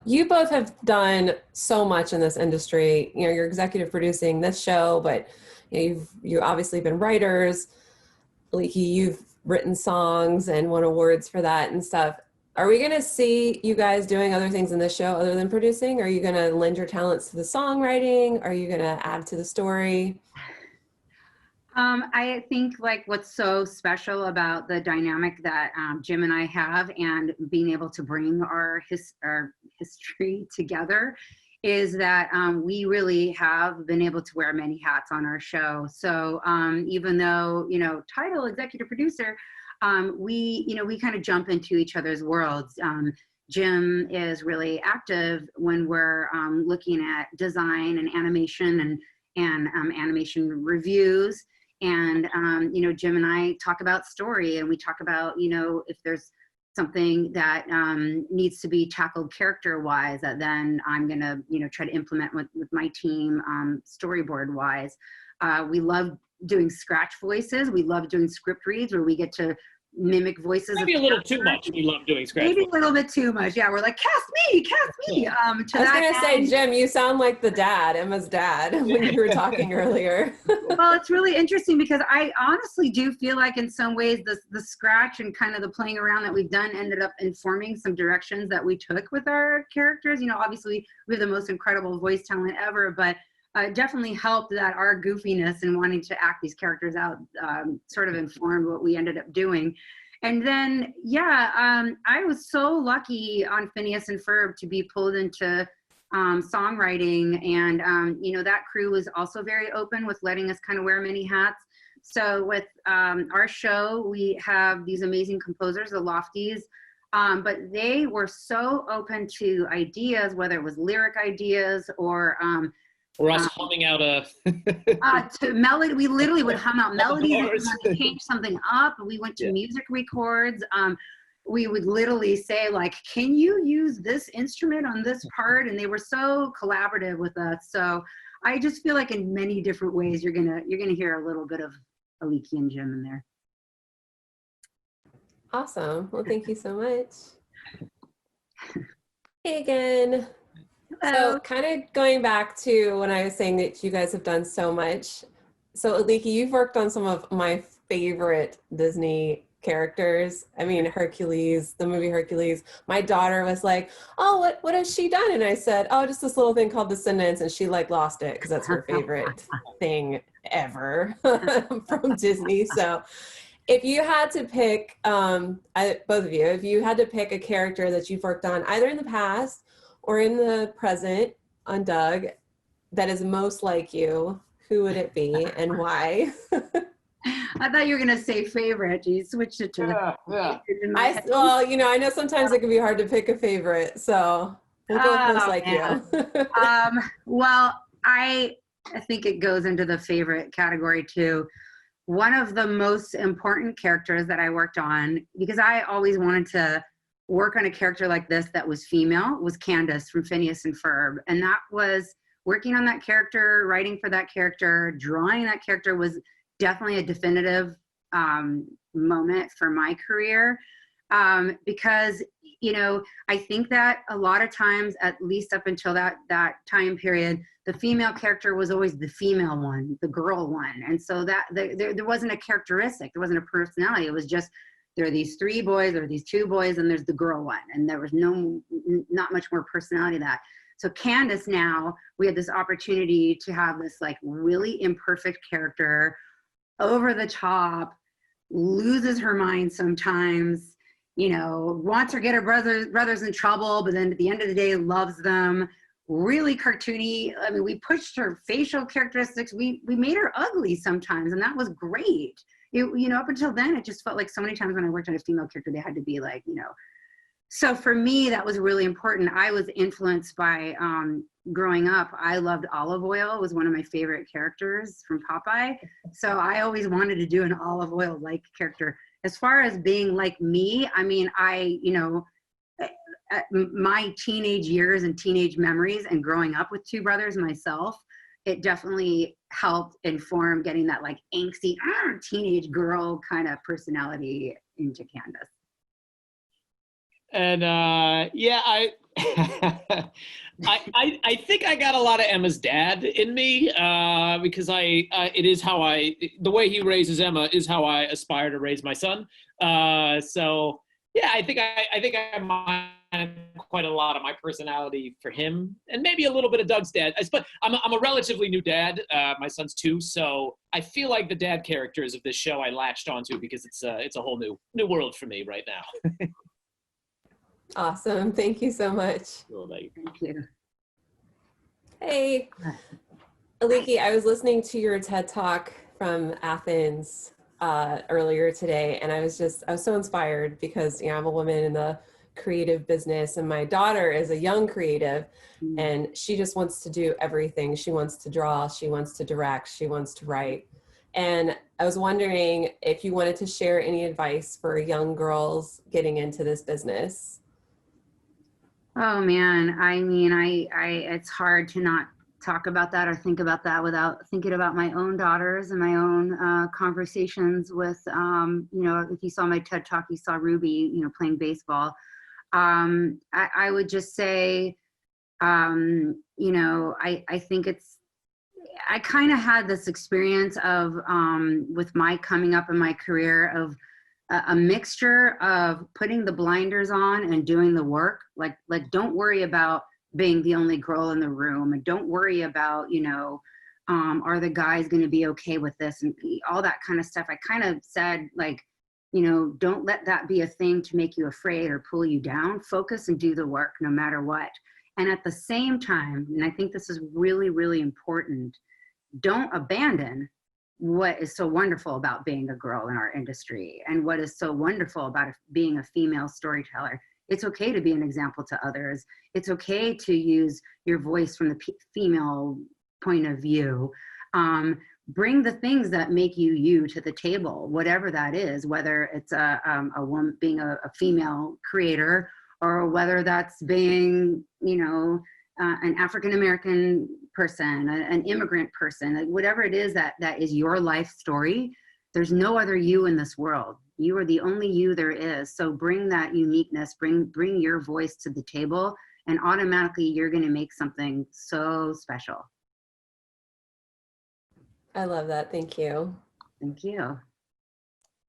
You both have done so much in this industry. You know, you're executive producing this show, but you know, you've obviously been writers. Aliki, you've written songs and won awards for that and stuff. Are we going to see you guys doing other things in this show other than producing? Are you going to lend your talents to the songwriting? Are you going to add to the story? I think like what's so special about the dynamic that Jim and I have and being able to bring our history together is that we really have been able to wear many hats on our show. So even though, you know, title executive producer, we kind of jump into each other's worlds. Jim is really active when we're looking at design and animation and animation reviews. And, you know, Jim and I talk about story, and we talk about, you know, if there's something that needs to be tackled character-wise that then I'm going to, you know, try to implement with my team storyboard-wise. We love doing scratch voices. We love doing script reads where we get to mimic voices. Maybe a little too much. We love doing scratch. Maybe a little bit too much. Yeah, we're like, cast me. I was going to say, Jim, you sound like the dad, Emma's dad, when you were talking earlier. Well, it's really interesting because I honestly do feel like in some ways the scratch and kind of the playing around that we've done ended up informing some directions that we took with our characters. You know, obviously we have the most incredible voice talent ever, but it definitely helped that our goofiness and wanting to act these characters out sort of informed what we ended up doing. And then, yeah, I was so lucky on Phineas and Ferb to be pulled into songwriting, and you know, that crew was also very open with letting us kind of wear many hats. So with our show, we have these amazing composers, the Lofties, but they were so open to ideas, whether it was lyric ideas or us humming out a to melody. We literally would hum out melodies and change something up. We went to music records. We would literally say like, can you use this instrument on this part? And they were so collaborative with us. So I just feel like in many different ways you're gonna hear a little bit of Aliki and Jim in there. Awesome. Well, thank you so much. Hey again. Hello. So kind of going back to when I was saying that you guys have done so much. So Aliki, you've worked on some of my favorite Disney characters. I mean, Hercules, the movie Hercules. My daughter was like, oh, what has she done? And I said, oh, just this little thing called Descendants. And she like lost it because that's her favorite thing ever from Disney. So if you had to pick, both of you, if you had to pick a character that you've worked on either in the past or in the present on Doug that is most like you, who would it be and why? I thought you were gonna say favorite. You switched it to well, you know, I know sometimes it can be hard to pick a favorite, so we'll go with most like you. Well, I think it goes into the favorite category too. One of the most important characters that I worked on, because I always wanted to work on a character like this that was female, was Candace from Phineas and Ferb. And that was working on that character, writing for that character, drawing that character was definitely a definitive moment for my career. Because, you know, I think that a lot of times, at least up until that time period, the female character was always the female one, the girl one. And so that there wasn't a characteristic, there wasn't a personality. It was just, there are these three boys, there are these two boys, and there's the girl one. And there was not much more personality to that. So Candace, now we had this opportunity to have this like really imperfect character, over the top, loses her mind sometimes, you know, wants to get her brothers in trouble, but then at the end of the day loves them. Really cartoony. I mean, we pushed her facial characteristics. We made her ugly sometimes, and that was great. You know, up until then, it just felt like so many times when I worked on a female character, they had to be like, you know. So for me, that was really important. I was influenced by, growing up, I loved Olive Oyl, was one of my favorite characters from Popeye. So I always wanted to do an Olive Oyl-like character. As far as being like me, I mean, you know, my teenage years and teenage memories and growing up with two brothers myself, it definitely helped inform getting that like angsty teenage girl kind of personality into Candace. And yeah, I think I got a lot of Emma's dad in me because it is how the way he raises Emma is how I aspire to raise my son. So yeah, I think I mine quite a lot of my personality for him, and maybe a little bit of Doug's dad. But I'm a relatively new dad. My son's 2, so I feel like the dad characters of this show I latched onto because it's a whole new world for me right now. Awesome. Thank you so much. Well, Thank you. Hey, Aliki, I was listening to your TED Talk from Athens earlier today, and I was so inspired because, I'm a woman in the creative business, and my daughter is a young creative, and she just wants to do everything. She wants to draw, she wants to direct, she wants to write. And I was wondering if you wanted to share any advice for young girls getting into this business. Oh man, I mean, I it's hard to not talk about that or think about that without thinking about my own daughters and my own conversations with, if you saw my TED Talk, you saw Ruby, playing baseball. I would just say, I think I kind of had this experience of, with my coming up in my career, of a mixture of putting the blinders on and doing the work. Like don't worry about being the only girl in the room, and don't worry about, are the guys going to be okay with this, and all that kind of stuff. I kind of said, like, don't let that be a thing to make you afraid or pull you down. Focus and do the work no matter what. And at the same time, and I think this is really, really important, don't abandon what is so wonderful about being a girl in our industry, and what is so wonderful about being a female storyteller. It's okay to be an example to others. It's okay to use your voice from the female point of view. Bring the things that make you to the table, whatever that is, whether it's a woman being a female creator, or whether that's being, an African-American person, an immigrant person, like whatever it is that is your life story. There's no other you in this world. You are the only you there is. So bring that uniqueness, bring your voice to the table, and automatically you're going to make something so special. I love that. Thank you. Thank you.